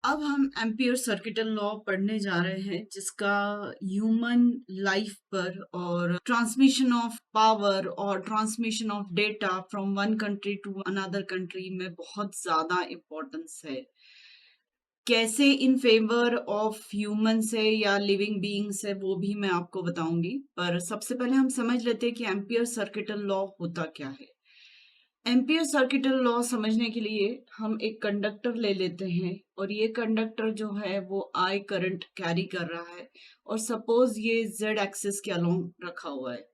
अब हम ampere circuital law पढ़ने जा रहे हैं जिसका ह्यूमन लाइफ पर और ट्रांसमिशन ऑफ पावर और transmission of data from one country to another country में बहुत ज्यादा इम्पोर्टेंस है। कैसे इन फेवर ऑफ ह्यूमंस है या लिविंग बीइंग्स है वो भी मैं आपको बताऊंगी, पर सबसे पहले हम समझ लेते हैं कि एम्पियर सर्किटल लॉ होता क्या है। एम्पियर सर्किटल लॉ समझने के लिए हम एक कंडक्टर ले लेते हैं और ये कंडक्टर जो है वो आई करंट कैरी कर रहा है और सपोज ये जेड एक्सिस के अलोंग रखा हुआ है।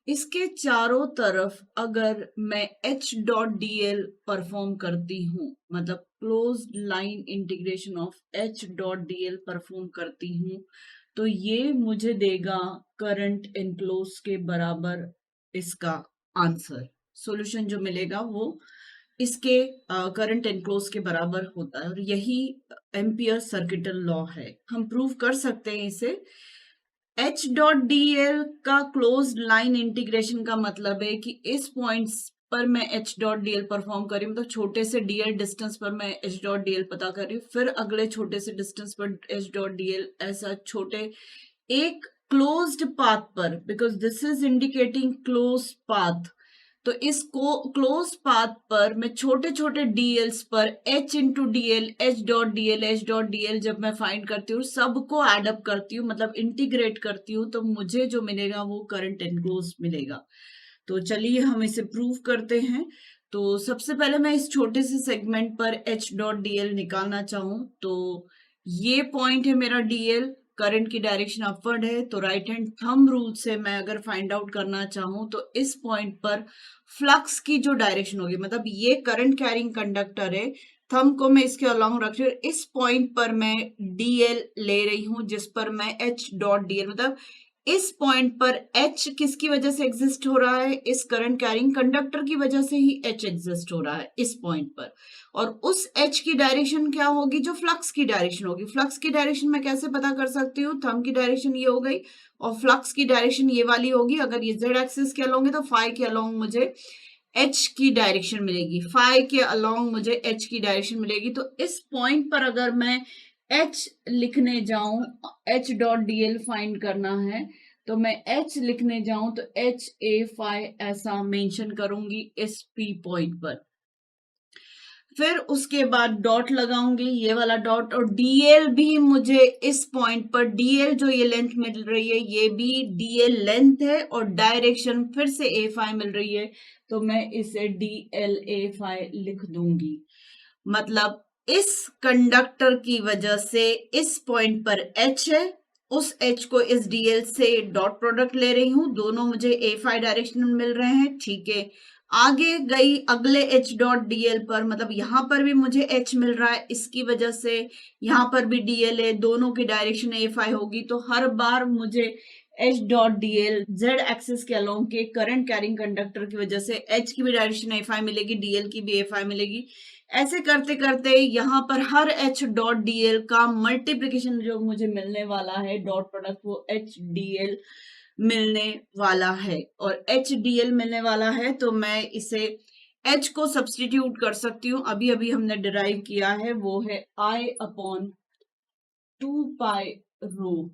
इसके चारों तरफ अगर मैं H dot D L perform करती हूँ, मतलब close line integration of H dot D L perform करती हूँ, तो ये मुझे देगा करंट एनक्लोज के बराबर। इसका आंसर सॉल्यूशन जो मिलेगा वो इसके करंट एनक्लोज के बराबर होता है और यही एम्पियर सर्किटल लॉ है। हम प्रूव कर सकते हैं इसे। एच डॉट डी एल का क्लोज लाइन इंटीग्रेशन का मतलब है कि इस पॉइंट्स पर मैं H dot D L perform कर रही हूँ, मतलब छोटे से डी एल डिस्टेंस पर मैं एच डॉट डी एल पता कर रही हूँ, फिर अगले छोटे से डिस्टेंस पर एच डॉट डी एल, ऐसा छोटे एक क्लोज्ड पाथ पर, because this is indicating close path. तो इस क्लोज पाथ पर मैं छोटे छोटे डीएल्स पर H into DL, H dot DL, H dot DL जब मैं फाइंड करती हूँ, सबको एडअप करती हूँ, मतलब इंटीग्रेट करती हूँ, तो मुझे जो मिलेगा वो करंट एनक्लोज मिलेगा। तो चलिए हम इसे प्रूव करते हैं। तो सबसे पहले मैं इस छोटे से सेगमेंट पर एच डॉट डीएल निकालना चाहूँ तो ये पॉइंट है मेरा डीएल, करंट की डायरेक्शन अपवर्ड है, तो राइट हैंड थंब रूल से मैं अगर फाइंड आउट करना चाहूँ तो इस पॉइंट पर फ्लक्स की जो डायरेक्शन होगी, मतलब ये करंट कैरिंग कंडक्टर है, थंब को मैं इसके अलोंग रख रही हूँ, इस पॉइंट पर मैं डीएल ले रही हूँ जिस पर मैं एच डॉट डीएल, मतलब इस पॉइंट पर H किसकी वजह से एग्जिस्ट हो रहा है, इस करंट कैरिंग कंडक्टर की वजह से ही H एग्जिस्ट हो रहा है इस पॉइंट पर। और उस H की डायरेक्शन क्या होगी, जो फ्लक्स की डायरेक्शन होगी। फ्लक्स की डायरेक्शन मैं कैसे पता कर सकती हूँ, थंब की डायरेक्शन ये हो गई और फ्लक्स की डायरेक्शन ये वाली होगी। अगर ये जेड एक्सिस के अलोंग है तो फाई के अलोंग मुझे H की डायरेक्शन मिलेगी, फाई के अलोंग मुझे H की डायरेक्शन मिलेगी। तो इस पॉइंट पर अगर मैं H लिखने जाऊं, H dot D L find करना है, तो मैं H लिखने जाऊं तो H A फाई ऐसा मेंशन करूंगी इस P पॉइंट पर। फिर उसके बाद डॉट लगाऊंगी, ये वाला डॉट, और डीएल भी मुझे इस पॉइंट पर, डीएल जो ये लेंथ मिल रही है ये भी डीएल लेंथ है और डायरेक्शन फिर से ए फाई मिल रही है, तो मैं इसे डीएल ए फाई लिख दूंगी। मतलब इस कंडक्टर की वजह से इस पॉइंट पर एच है, उस एच को इस डीएल से डॉट प्रोडक्ट ले रही हूं, दोनों मुझे ए फाई डायरेक्शन में मिल रहे हैं, ठीक है। आगे गई अगले एच डॉट डीएल पर, मतलब यहां पर भी मुझे एच मिल रहा है, इसकी वजह से यहां पर भी डीएल है, दोनों की डायरेक्शन ए फाई होगी, तो हर बार मुझे H dot DL Z axis के अलोंग के करंट कैरिंग कंडक्टर की वजह से एच की भी डायरेक्शन ए फाई मिलेगी, डीएल की भी ए फाई मिलेगी। ऐसे करते करते यहाँ पर हर एच डॉट डीएल का मल्टीप्लीकेशन जो मुझे मिलने वाला है, डॉट प्रोडक्ट, वो एच डीएल मिलने वाला है। और एच डीएल मिलने वाला है तो मैं इसे एच को सब्सटीट्यूट कर सकती हूँ, अभी अभी हमने डिराइव किया है, वो है आई अपॉन 2 पाई रो।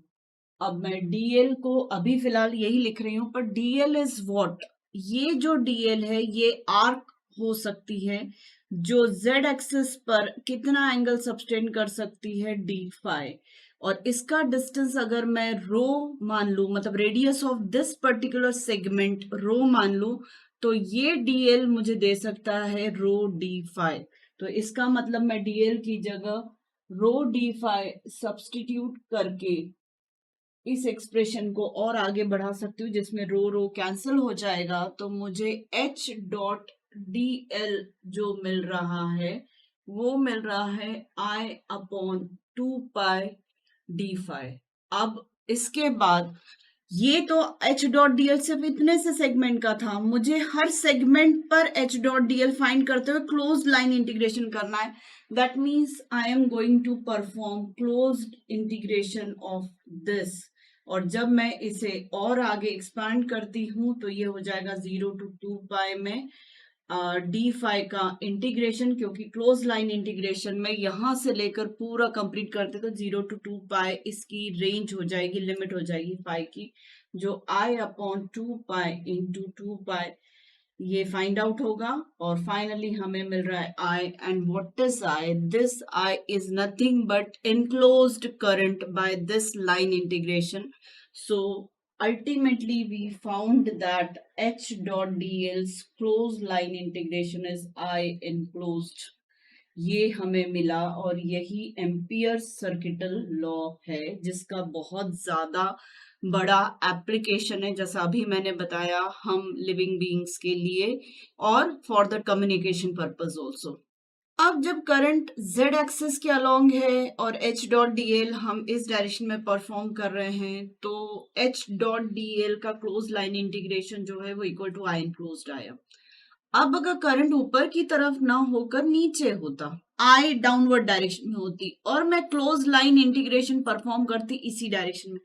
अब मैं डीएल को अभी फिलहाल यही लिख रही हूं, पर डीएल इज व्हाट, ये जो डीएल है ये आर्क हो सकती है जो जेड एक्सिस पर कितना एंगल सब्सटेंड कर सकती है, डी फाई। और इसका डिस्टेंस अगर मैं रो मान लू, मतलब radius of this particular segment rho मान लू, तो ये डीएल मुझे दे सकता है रो डी फाई। तो इसका मतलब मैं डीएल की जगह रो डी फाई सब्सटीट्यूट करके इस एक्सप्रेशन को और आगे बढ़ा सकती हूँ, जिसमें रो रो कैंसिल हो जाएगा, तो मुझे एच डॉट डी एल जो मिल रहा है वो मिल रहा है आई अपॉन 2 पाई डी फाई। अब इसके बाद ये तो एच डॉट डीएल सिर्फ इतने से सेगमेंट का था, मुझे हर सेगमेंट पर एच डॉट डीएल फाइंड करते हुए क्लोज लाइन इंटीग्रेशन करना है। That means I am going to perform closed integration of this, और जब मैं इसे और आगे एक्सपांड करती हूँ तो ये हो जाएगा 0 to 2 पाई में डी फाई का इंटीग्रेशन, क्योंकि क्लोज लाइन इंटीग्रेशन में यहां से लेकर पूरा कंप्लीट करते तो 0 to 2 पाई इसकी रेंज हो जाएगी, लिमिट हो जाएगी फाई की, जो I/2 पाई इंटू 2 पाई ये फाइंड आउट होगा। और फाइनली हमें मिल रहा है I, and what is I? This I is nothing but enclosed current by this line integration. So ultimately we found that H dot dl's closed line integration is I enclosed. ये हमें मिला और यही ampere circuital law है, जिसका बहुत ज्यादा बड़ा एप्लीकेशन है, जैसा अभी मैंने बताया, हम लिविंग बीइंग्स के लिए और for the communication purpose also. अब जब करंट z एक्सिस के अलोंग है और H डॉट dl हम इस डायरेक्शन में परफॉर्म कर रहे हैं, तो H डॉट dl का क्लोज लाइन इंटीग्रेशन जो है वो इक्वल टू I enclosed आया। अब अगर करंट ऊपर की तरफ ना होकर नीचे होता, I डाउनवर्ड डायरेक्शन में होती और मैं क्लोज लाइन इंटीग्रेशन परफॉर्म करती इसी डायरेक्शन में,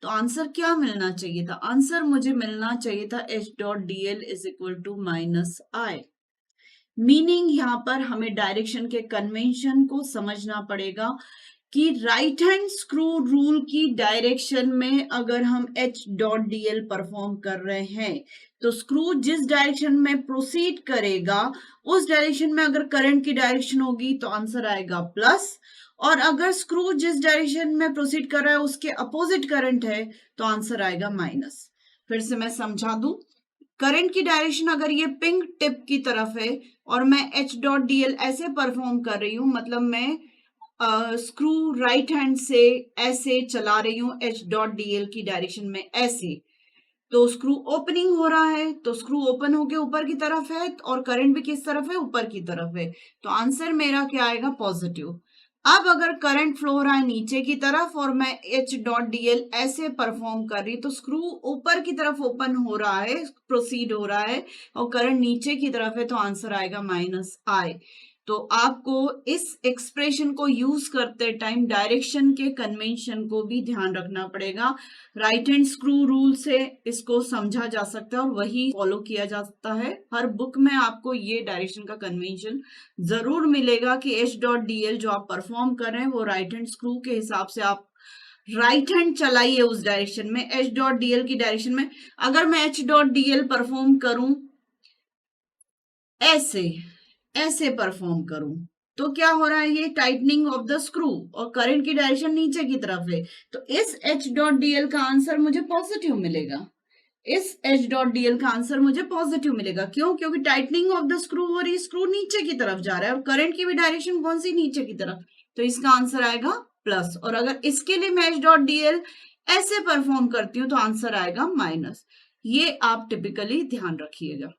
तो आंसर क्या मिलना चाहिए था? आंसर मुझे मिलना चाहिए था H dot dl is equal to -I। Meaning यहाँ पर हमें डायरेक्शन के कन्वेंशन को समझना पड़ेगा कि राइट हैंड स्क्रू रूल की डायरेक्शन में अगर हम H डॉट dl परफॉर्म कर रहे हैं, तो स्क्रू जिस डायरेक्शन में प्रोसीड करेगा उस डायरेक्शन में अगर करंट की डायरेक्शन होगी तो आंसर आएगा प्लस, और अगर स्क्रू जिस डायरेक्शन में प्रोसीड कर रहा है उसके अपोजिट करंट है तो आंसर आएगा माइनस। फिर से मैं समझा दूं, करंट की डायरेक्शन अगर ये पिंक टिप की तरफ है और मैं H डॉट dl ऐसे परफॉर्म कर रही हूं, मतलब मैं स्क्रू राइट हैंड से ऐसे चला रही हूं H डॉट dl की डायरेक्शन में ऐसे, तो स्क्रू ओपनिंग हो रहा है, तो स्क्रू ओपन होके ऊपर की तरफ है और करंट भी किस तरफ है? ऊपर की तरफ है, तो आंसर मेरा क्या आएगा? पॉजिटिव। अब अगर करंट फ्लो हो रहा है नीचे की तरफ और मैं H डॉट dl ऐसे परफॉर्म कर रही, तो स्क्रू ऊपर की तरफ ओपन हो रहा है, प्रोसीड हो रहा है, और करंट नीचे की तरफ है, तो आंसर आएगा -I। तो आपको इस एक्सप्रेशन को यूज करते टाइम डायरेक्शन के कन्वेंशन को भी ध्यान रखना पड़ेगा। राइट हैंड स्क्रू रूल से इसको समझा जा सकता है और वही फॉलो किया जाता है। हर बुक में आपको ये डायरेक्शन का कन्वेंशन जरूर मिलेगा कि H डॉट dl जो आप परफॉर्म कर रहे हैं वो राइट हैंड स्क्रू के हिसाब से आप राइट हैंड चलाइए उस डायरेक्शन में, H डॉट dl की डायरेक्शन में। अगर मैं H डॉट dl परफॉर्म करूं ऐसे परफॉर्म करूं, तो क्या हो रहा है? ये टाइटनिंग ऑफ द स्क्रू और करंट की डायरेक्शन नीचे की तरफ है, तो इस H डॉट dl का आंसर मुझे पॉजिटिव मिलेगा। इस H डॉट dl का आंसर मुझे पॉजिटिव मिलेगा। क्यों? क्योंकि टाइटनिंग ऑफ द स्क्रू हो रही, स्क्रू नीचे की तरफ जा रहा है और करंट की भी डायरेक्शन कौन सी? नीचे की तरफ, तो इसका आंसर आएगा प्लस। और अगर इसके लिए मैं H डॉट dl ऐसे परफॉर्म करती हूँ तो आंसर आएगा माइनस। ये आप टिपिकली ध्यान रखिएगा।